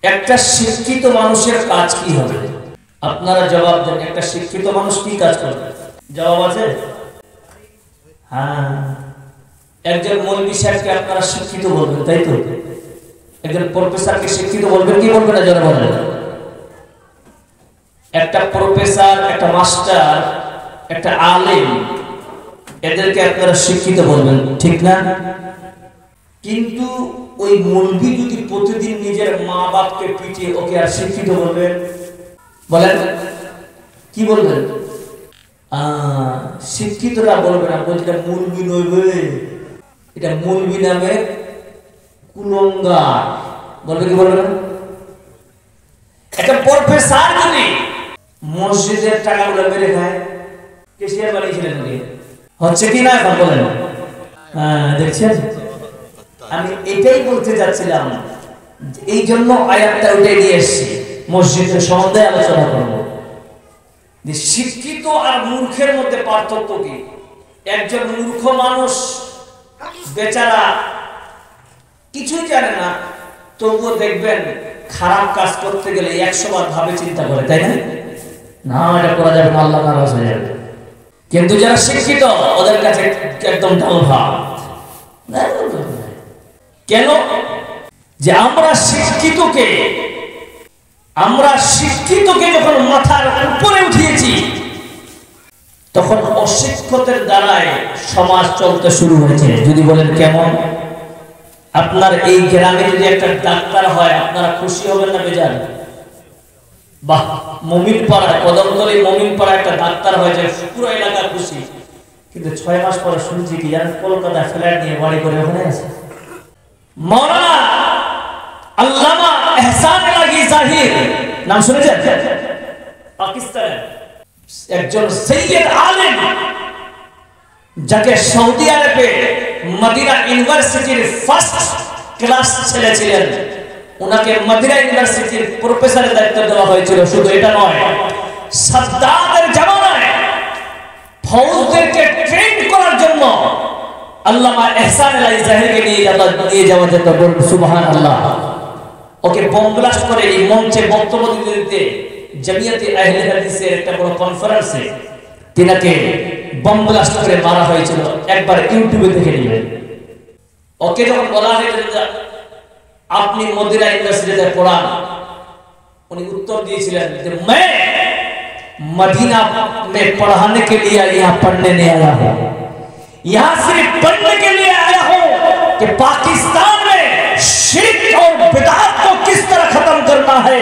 একটা শিক্ষিত মানুষের কাজ কি হবে? আপনারা জবাব দেন। একটা শিক্ষিত মানুষ কি কাজ করবে? জবাব আছে? হ্যাঁ, একজন মৌলবী সাহেবকে আপনারা শিক্ষিত বলবেন, তাই তো? একজন প্রফেসরকে শিক্ষিত বলবেন কি বলবেন না? যারা বলেন, একটা প্রফেসর, একটা মাস্টার, একটা আলেম, এদেরকে আপনারা শিক্ষিত বলবেন, ঠিক না? কিন্তু ওই মৌলবী যদি প্রতিদিন নিজের মা বাপকে পিটিয়ে, ওকে আর শিক্ষিত বলবেন? বলেন, কি বলবেন? শিক্ষিতরা বলবে না, বলছে এটা মৌলবী নইবে, এটা মৌলবী নামে কুলঙ্গার বলবে। কি বলবে? একটা প্রফেসর যদি মসজিদের টাকাগুলো মেরে খায়, কেশিয়ার বানিয়েছিলেন উনি, হচ্ছে কি না এখন বলেন? দেখছেন, আমি এটাই বলতে যাচ্ছিলাম, এই জন্য আয়াতটা উঠে নিয়ে এসেছি, মসজিদের সম্বন্ধে আলোচনা করব। যে শিক্ষিত আর মূর্খের মধ্যে পার্থক্য কি? একজন মূর্খ মানুষ বেচারা কিছুই জানে না, তবুও দেখবেন খারাপ কাজ করতে গেলে 100 বার ভাবে চিন্তা করে, তাই না? না, এটা করা যাবে না, আল্লাহ নারাজ হয়ে যাবে। কিন্তু যারা শিক্ষিত ওদের কাছে একদম ডাল ভাত। কেন? যে আমরা শিক্ষিতকে যখন মাথার উপরে উঠিয়েছি, তখন অশিক্ষিতের দ্বারায় সমাজ চলতে শুরু হয়েছে। যদি বলেন কেমন? আপনার এই গ্রামে যদি একটা ডাক্তার হয়, আপনারা খুশি হবেন না বেজার? বাহ, মুমিন পাড়ায়, কদমতলী মুমিন পাড়ায় একটা ডাক্তার হয়েছে, পুরো এলাকা খুশি। কিন্তু 6 মাস পরে শুনছি কি জানেন? কলকাতা ফ্ল্যাট নিয়ে বাড়ি করে ওখানে আছে। মাওলানা আল্লামা এহসান এলাহি জাহির নাম শুনেছেন? পাকিস্তানের একজন সৈয়দ আলেম, যাকে সৌদি আরবে মদিনা ইউনিভার্সিটির ফার্স্ট ক্লাস ছেলে ছিলেন, ওনাকে মদিনা ইউনিভার্সিটির প্রফেসরের দায়িত্ব দেওয়া হয়েছিল। শুধু এটা নয়, সাদ্দাতের জামানায় ফৌজদেরকে ট্রেন করার জন্য আল্লামা এহসান এলাহি জাহিরকে নিয়ে যাওয়া যেত। বলুন সুবহানাল্লাহ। ওকে বোম ব্লাস্ট করে এই মঞ্চে বক্তব্য দিতে জামিয়াতে আহলে হাদিসের একটা বড় কনফারেন্সে তিনাকে বোম ব্লাস্ট করে মারা হয়েছিল। একবার ইউটিউবে দেখে নেবেন। ওকে যখন বলা হয়েছিল আপনি মদিনা ইউনিভার্সিটিতে পড়ান, উনি উত্তর দিয়েছিলেন যে मैं मदीना में पढ़ाने के लिए यहाँ पढ़ने नहीं आया हूँ, यहाँ सिर्फ पढ़ने के लिए आया हूँ कि पाकिस्तान में शिर्क और बिदअत को किस तरह खत्म करना है,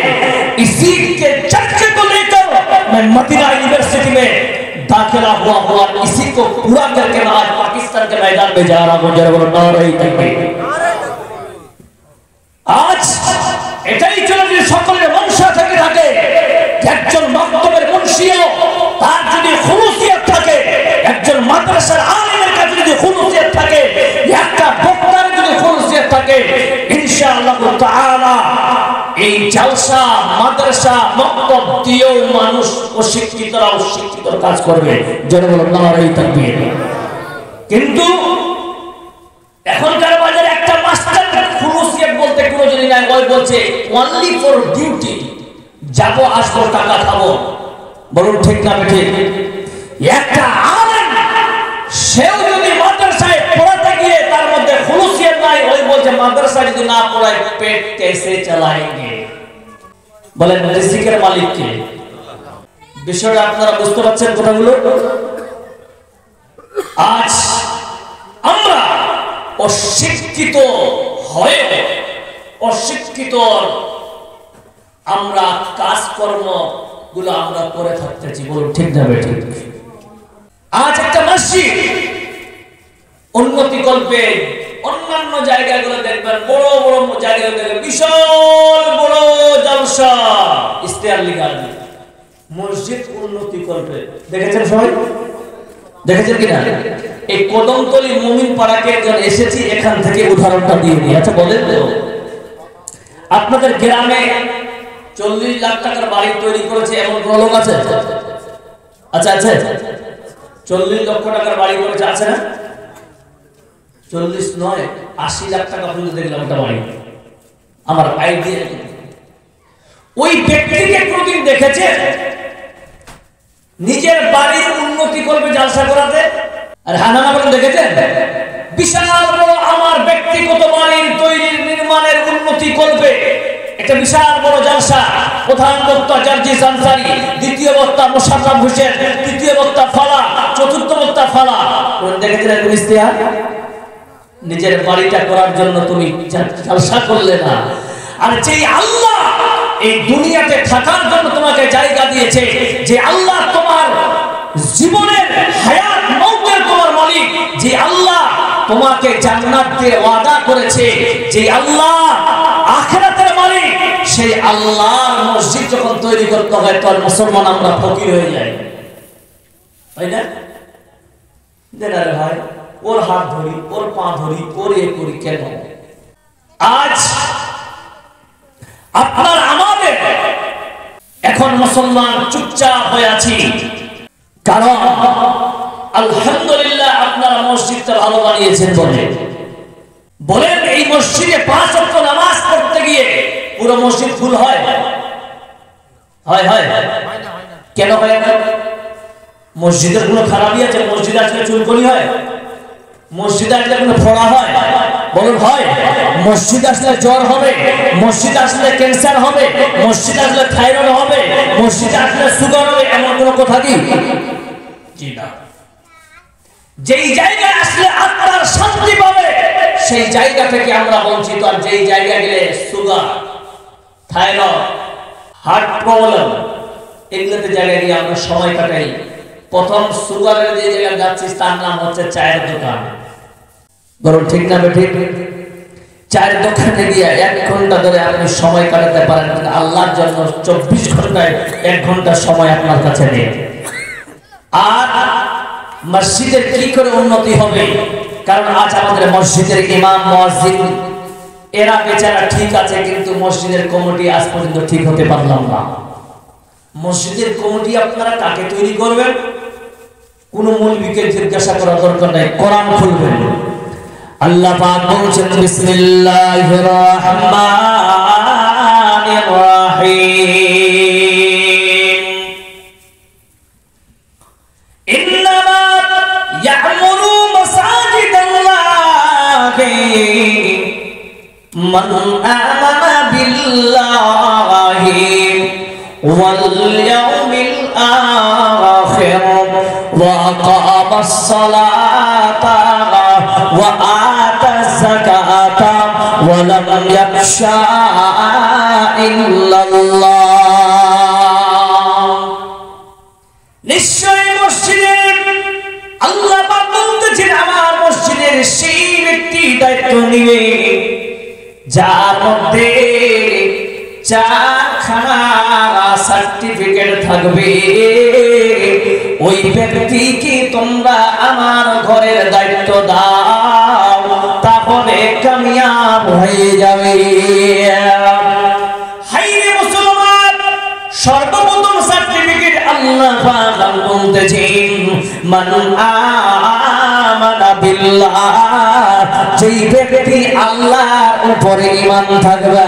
इसी के चर्चे को लेकर मैं मदीना यूनिवर्सिटी में दाखिला हुआ, इसी को पूरा करके मैं आज पाकिस्तान के मैदान में जा रहा हूँ। जरा बोलो नारे तकबीर। আজ এটাই চলে যে সকলের মনসা থেকে থাকে, একজন মাধ্যমের মুন্সিও তার যদি খুলুসিয়ত থাকে, একজন মাদ্রাসার আলেমের কাছে যদি খুলুসিয়ত থাকে, একটা বক্তার যদি খুলুসিয়ত থাকে, ইনশাআল্লাহ তাআলা এই জালসা মাদ্রাসা মক্তব দিয়েও মানুষ অশিক্ষিতরা অশিক্ষিতর কাজ করবে। যারা বলো নারে তাকবীর। কিন্তু এখনকার বাজারে একটা মাস্টার খুলুসিয়ত বলতে কোনো জিনিস নাই, ওই বলছে অনলি ফর ডিউটি, যাবো আসবো টাকা খাবো। বলুন ঠিক না ঠিক? একটা আলেম সেও যদি মাদ্রাসায় পড়াতে গিয়ে তার মধ্যে খুলুসিয়ত নাই, ওই বলছে মাদ্রাসা যদি না পড়ায় পেট कैसे चलाएंगे? বলেন রিজিকের মালিক কে? বিষয়টা আপনারা বুঝতে পারছেন কথাগুলো? আজ আমরা অশিক্ষিত হয়ে অশিক্ষিত আমরা কাজকর্ম গুলো আমরা করে থাকতেছি। বলুন ঠিক না ঠিক? আজ একটা মসজিদ উন্নতি কল্পে অন্যান্য জায়গাগুলো দেখবেন, বড় বড় জায়গাগুলো দেখবেন বিশাল বড় জলসা ইশতেহার লেখা আছে, মসজিদ উন্নতি কল্পে। দেখেছেন সবাই? দেখেছেন কিনা? এই কদমতলী মুমিন পাড়াকে একজন এসেছি, এখান থেকে উদাহরণটা দিয়ে দিই। আচ্ছা বলেন তো, আপনাদের গ্রামে 40 লাখ টাকার বাড়ি তৈরি করেছে এমন কোন লোক আছে? আচ্ছা আছে? 40 লক্ষ টাকার বাড়ি করেছে, আছে না? 40 নয়, 80 লাখ টাকা পর্যন্ত দেখলাম একটা বাড়ি। আমার আইডিয়া ওই ব্যক্তিকে কোনদিন দেখেছেন নিজের বাড়ির উন্নতি করবে জালসা করাতে? আর হানানা বলেন দেখেছেন? বিশাল বড় আমার ব্যক্তিগত বাড়ির তৈরির নির্মাণের উন্নতি করবে, একটা বিশাল বড় জালসা, প্রধান বক্তা জার্জিস আনসারী, দ্বিতীয় বক্তা মোশাররফ হোসেন, তৃতীয় বক্তা ফালা, চতুর্থ বক্তা ফালা। দেখেছেন এরকম ইশতেহার? নিজের বাড়িটা করার জন্য তুমি জালসা করলে না। আর যেই আল্লাহ এই দুনিয়াতে থাকার জন্য তোমাকে জায়গা দিয়েছে, যে আল্লাহ তোমার জীবনের হায়াত মওতের তোমার মালিক, যে আল্লাহ তোমাকে জান্নাত দিয়ে ওয়াদা করেছে, যে আল্লাহ আখিরাতের মালিক, সেই আল্লাহর মসজিদ যখন তৈরি করতে হয় তখন মুসলমান আমরা ফকির হয়ে যাই, তাই না? দেনারে ভাই, ওর হাত ধরি, ওর পা ধরি, ওর এ করি কেন? আজ আপনার আমাদের এখন মুসলমান চুপচাপ হয়ে আছি, কারণ আলহামদুলিল্লাহ আপনারা মসজিদটা ভালো বানিয়েছেন বলেন এই মসজিদে 5 ওয়াক্ত নামাজ পড়তে গিয়ে পুরো মসজিদ ফুল হয়? হয় হয় কেন হয় না? মসজিদের কোনো খারাপই আছে? মসজিদে আসলে চুলকনি হয়? মসজিদে আসলে কোনো ফোড়া হয়? বলুন হয়? মসজিদে আসলে জ্বর হবে, মসজিদে আসলে ক্যান্সার হবে, মসজিদে আসলে থাইরয়েড হবে, মসজিদে আসলে সুগার হবে, এমন কোনো কথা কি? জি না। যেই জায়গায় আসলে আত্মার শান্তি পাবে সেই জায়গা থেকে আমরা বঞ্চিত। আর যেই জায়গায় গেলে সুগার, থাইরয়েড, হার্ট প্রবলেম, এগুলোতে জায়গায় গিয়ে আমরা সময় কাটাই। প্রথম সুগারের যে জায়গায় যাচ্ছি তার নাম হচ্ছে চায়ের দোকান। বরং ঠিক না বেঠিক? চায়ের দোকানে গিয়ে 1 ঘন্টা ধরে আপনি সময় কাটাতে পারেন, কিন্তু আল্লাহর জন্য 24 ঘন্টায় 1 ঘন্টা সময় আপনার কাছে নেই। আর মসজিদের কি করে উন্নতি হবে? কারণ আজ আমাদের মসজিদের ইমাম, মুয়াজ্জিন এরা বেচারা ঠিক আছে, কিন্তু মসজিদের কমিটি আজ পর্যন্ত ঠিক হতে পারলাম না। মসজিদের কমিটি আপনারা কাকে তৈরি করবেন? কোন মৌলবীকে জিজ্ঞাসা করা দরকার নাই, কোরআন খুলবেন। আল্লাহ পাক বলেছেন বিসমিল্লাহির রহমানির রহিম, ইন্নামা ইয়া'মুরু মাসাজিদাল্লাহি মান আমানা বিল্লাহি واليوم الآخر وأقام الصلاة وآتى الزكاة ولم يخشى إلا الله। নিশ্চয় মসজিদের আল্লাহ পাক বলতেছেন আমার মসজিদের সেই ব্যক্তি দায়িত্ব নিবে যার মধ্যে 4খানা সার্টিফিকেট থাকবে। ওই ব্যক্তিকে তোমরা আমার ঘরের দায়িত্ব দাও, তাহলে কামিয়াব হয়ে যাবে। হাইরে মুসলমান, সর্বপ্রথম সার্টিফিকেট আল্লাহ পাক বলতেছেন মান আমানা বিল্লাহ, যেই ব্যক্তি আল্লাহর উপরে ঈমান থাকবে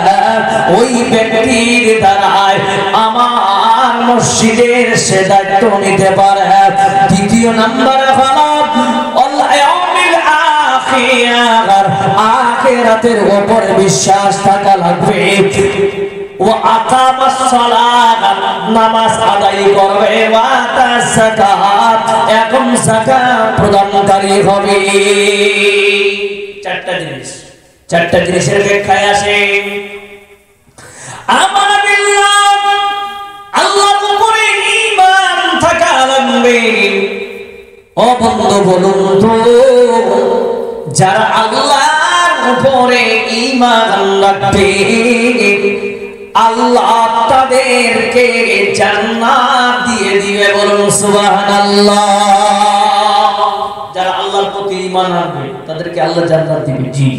ওই ব্যক্তির দ্বারাই আমার মসজিদের সে দায়িত্ব নিতে পারে। দ্বিতীয় নাম্বার হলো আখিরাতের উপর বিশ্বাস থাকা লাগবে। ও আকামাস সালাত, নামাজ আদায় করবে। ওয়া আতাস যাকাত, এবং যাকাত প্রদানকারী হবে। 4টা জিনিস, 4টা জিনিসের ব্যাখ্যায় আসে আমানা বিল্লাহ, আল্লাহর উপরে ঈমান থাকা লাগবে। ও বন্ধু বলুন তো, যারা আল্লাহর উপরে ঈমান রাখবে আল্লাহ তাদেরকে জান্নাত দিয়ে দিবে। বলুন সুবহানাল্লাহ। যারা আল্লাহর প্রতি ঈমান রাখবে তাদেরকে আল্লাহ জান্নাত দিবে। জি।